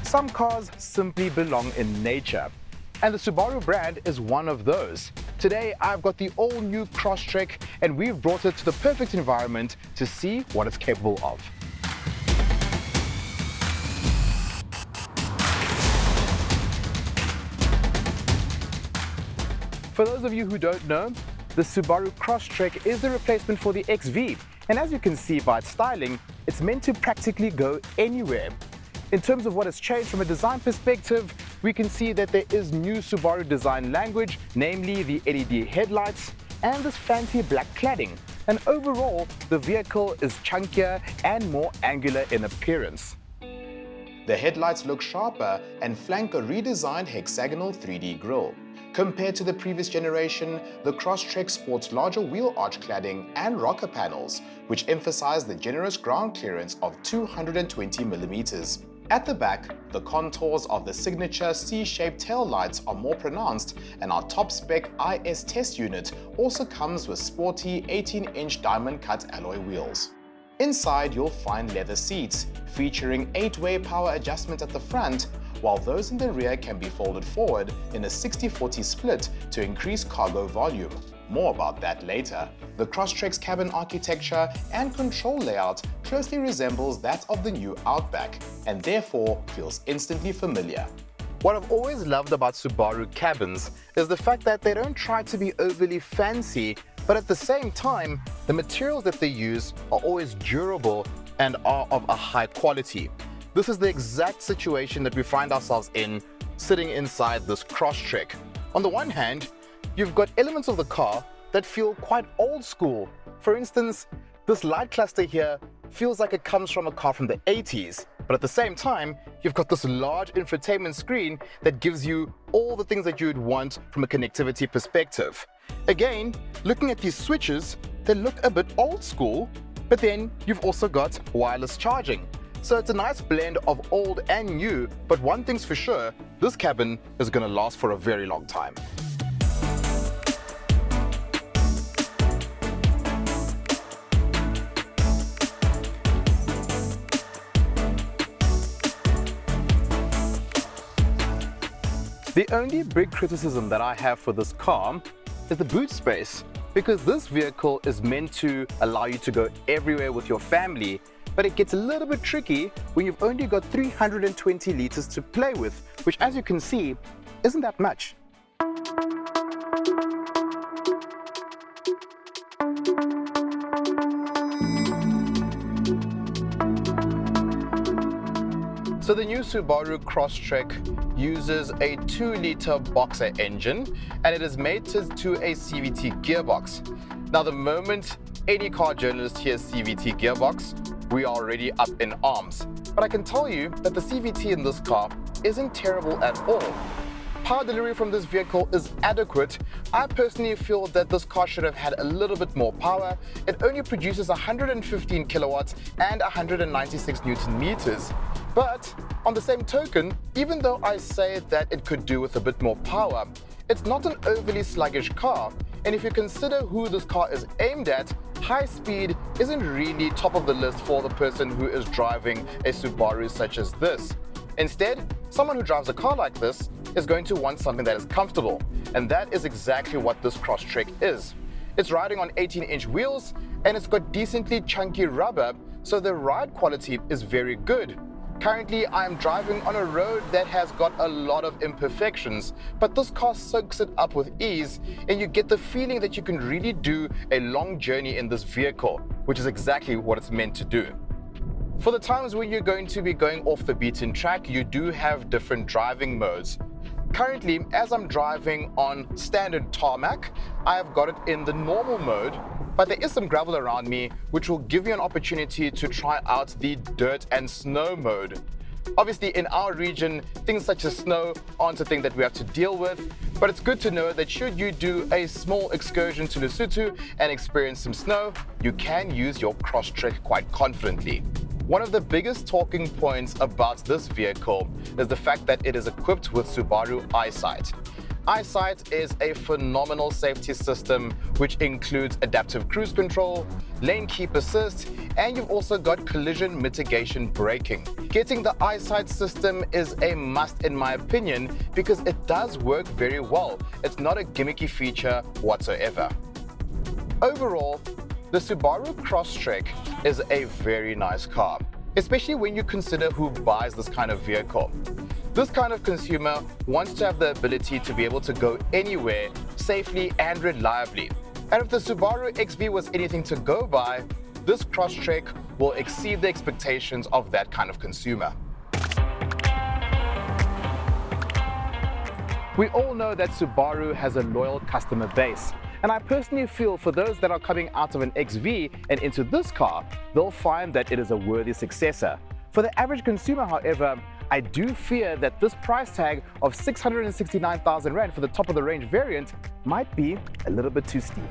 Some cars simply belong in nature, and the Subaru brand is one of those. Today, I've got the all-new Crosstrek, and we've brought it to the perfect environment to see what it's capable of. For those of you who don't know, the Subaru Crosstrek is the replacement for the XV, and as you can see by its styling, it's meant to practically go anywhere. In terms of what has changed from a design perspective, we can see that there is new Subaru design language, namely the LED headlights and this fancy black cladding. And overall, the vehicle is chunkier and more angular in appearance. The headlights look sharper and flank a redesigned hexagonal 3D grille. Compared to the previous generation, the Crosstrek sports larger wheel arch cladding and rocker panels, which emphasize the generous ground clearance of 220mm. At the back, the contours of the signature C-shaped tail lights are more pronounced, and our top-spec IS test unit also comes with sporty 18-inch diamond-cut alloy wheels. Inside, you'll find leather seats, featuring 8-way power adjustment at the front, while those in the rear can be folded forward in a 60-40 split to increase cargo volume. More about that later. The Crosstrek's cabin architecture and control layout closely resembles that of the new Outback, and therefore feels instantly familiar. What I've always loved about Subaru cabins is the fact that they don't try to be overly fancy, but at the same time, the materials that they use are always durable and are of a high quality. This is the exact situation that we find ourselves in sitting inside this Crosstrek. On the one hand, you've got elements of the car that feel quite old school. For instance, this light cluster here feels like it comes from a car from the 80s. But at the same time, you've got this large infotainment screen that gives you all the things that you would want from a connectivity perspective. Again, looking at these switches, they look a bit old school, but then you've also got wireless charging. So it's a nice blend of old and new, but one thing's for sure, this cabin is going to last for a very long time. The only big criticism that I have for this car is the boot space, because this vehicle is meant to allow you to go everywhere with your family, but it gets a little bit tricky when you've only got 320 liters to play with, which, as you can see, isn't that much. So the new Subaru Crosstrek uses a 2-liter boxer engine, and it is mated to a CVT gearbox. Now, the moment any car journalist hears CVT gearbox, we are already up in arms. But I can tell you that the CVT in this car isn't terrible at all. Power delivery from this vehicle is adequate. I personally feel that this car should have had a little bit more power. It only produces 115 kilowatts and 196 Newton meters. But on the same token, even though I say that it could do with a bit more power, it's not an overly sluggish car. And if you consider who this car is aimed at, high speed isn't really top of the list for the person who is driving a Subaru such as this. Instead, someone who drives a car like this is going to want something that is comfortable, and that is exactly what this Crosstrek is. It's riding on 18-inch wheels, and it's got decently chunky rubber, so the ride quality is very good. Currently, I am driving on a road that has got a lot of imperfections, but this car soaks it up with ease, and you get the feeling that you can really do a long journey in this vehicle, which is exactly what it's meant to do. For the times when you're going to be going off the beaten track, you do have different driving modes. Currently, as I'm driving on standard tarmac, I have got it in the normal mode, but there is some gravel around me, which will give you an opportunity to try out the dirt and snow mode. Obviously, in our region, things such as snow aren't a thing that we have to deal with, but it's good to know that should you do a small excursion to Lesotho and experience some snow, you can use your Crosstrek quite confidently. One of the biggest talking points about this vehicle is the fact that it is equipped with Subaru Eyesight. Eyesight is a phenomenal safety system which includes adaptive cruise control, lane keep assist, and you've also got collision mitigation braking. Getting the Eyesight system is a must in my opinion because it does work very well. It's not a gimmicky feature whatsoever. Overall, the Subaru Crosstrek is a very nice car, especially when you consider who buys this kind of vehicle. This kind of consumer wants to have the ability to be able to go anywhere safely and reliably. And if the Subaru XV was anything to go by, this Crosstrek will exceed the expectations of that kind of consumer. We all know that Subaru has a loyal customer base. And I personally feel for those that are coming out of an XV and into this car, they'll find that it is a worthy successor. For the average consumer, however, I do fear that this price tag of 669,000 Rand for the top of the range variant might be a little bit too steep.